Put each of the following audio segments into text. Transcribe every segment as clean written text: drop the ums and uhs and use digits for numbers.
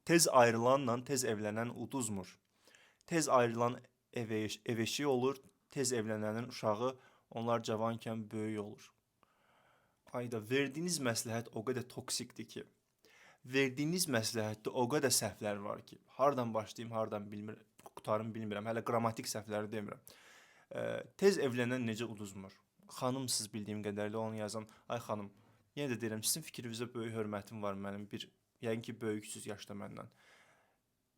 Tez ayrılanla tez evlenen uduzmur. Tez ayrılan ev eşiği olur, tez evlənənin uşağı onlar cavankən böyük olur. Ayda verdiyiniz məsləhət o qədər toksikdir ki, verdiyiniz məsləhətdə o qədər səhvlər var ki, hardan başlayım, hardan bilmirəm, qutarım bilmirəm. Hələ qrammatik səhvləri demirəm. Tez evlənən necə uduzmur? Xanımsız bildiyim qədərilə onu yazan, ay xanım, yenə də deyirəm, sizin fikrinizə böyük hörmətim var mənim, yəqin ki, böyüksüz yaşda məndən.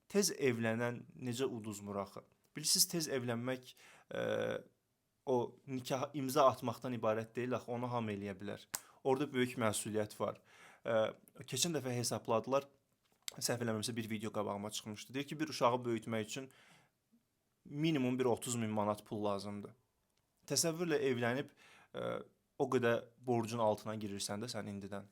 Tez evlənən necə uduzmur axı? Bilirsiniz, tez evlənmək o nikaha imza atmaqdan ibarət deyil axı, onu hamı eləyə bilər. Orada böyük məsuliyyət var. Keçən dəfə hesabladılar, səhv eləmirəmsə bir video qabağıma çıxmışdı. Deyir ki, bir uşağı böyütmək üçün minimum bir 30 min manat pul lazımdır. Təsəvvürlə evlənib o qədər borcun altına girirsən də sən indidən.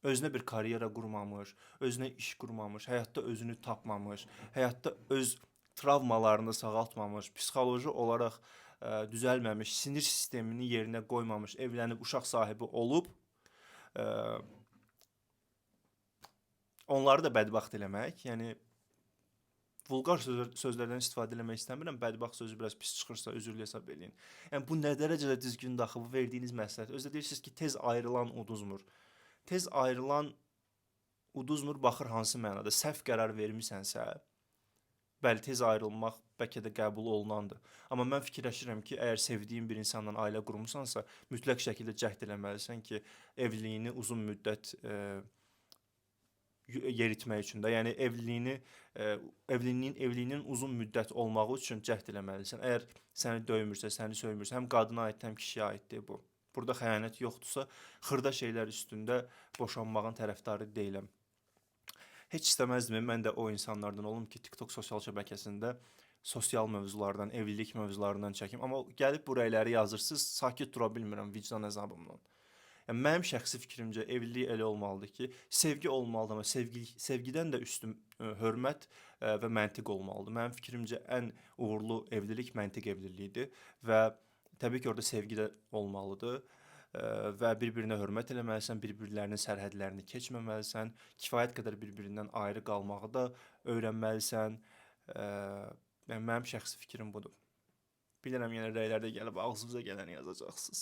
Özünə bir karyera qurmamış, özünə iş qurmamış, həyatda özünü tapmamış, həyatda öz travmalarını sağaltmamış, psixoloji olaraq düzəlməmiş, sinir sistemini yerinə qoymamış, evlənib uşaq sahibi olub, onları da bədbəxt eləmək, yəni vulqar sözlərdən istifadə eləmək istəmirəm, bədbəxt sözü biraz pis çıxırsa üzrlü hesab eləyin. Yəni bu nə dərəcədə düzgün daxı, bu verdiyiniz məsləhət. Özdə deyirsiniz ki, tez ayrılan uduzmur. Tez ayrılan uduzmur, baxır hansı mənada. Səhv qərar vermisənsə, bəli, tez ayrılmaq bəlkə də qəbul olunandır. Amma mən fikirləşirəm ki, əgər sevdiyin bir insanla ailə qurmusansa, mütləq şəkildə cəhd eləməlisən ki, evliliyini uzun müddət yeritmək üçün də, yəni evliliyin uzun müddət olmağı üçün cəhd eləməlisən. Əgər səni döymürsə, səni söymürsə, həm qadına aiddir, həm kişiyə aiddir bu. Burada xəyanət yoxdursa, xırda şeylər üstündə boşanmağın tərəfdarı deyiləm. Heç istəməzdim, mən də o insanlardan olum ki, TikTok sosial şəbəkəsində sosial mövzulardan, evlilik mövzularından çəkim. Amma gəlib bu rəyləri yazırsınız, sakit dura bilmirəm vicdan əzabımdan. Yəni, mənim şəxsi fikrimcə evlilik elə olmalıdır ki, sevgi olmalıdır, amma sevgidən də üstün hörmət və məntiq olmalıdır. Mənim fikrimcə ən uğurlu evlilik məntiq evliliyidir və təbii ki, orada sevgi də olmalıdır və bir-birinə hörmət eləməlisən, bir-birlərinin sərhədlərini keçməməlisən, kifayət qədər bir-birindən ayrı qalmağı da öyrənməlisən. Yəni, mənim şəxsi fikrim budur. Bilirəm, yenə rəylərdə gəlib ağzınıza gələni yazacaqsınız.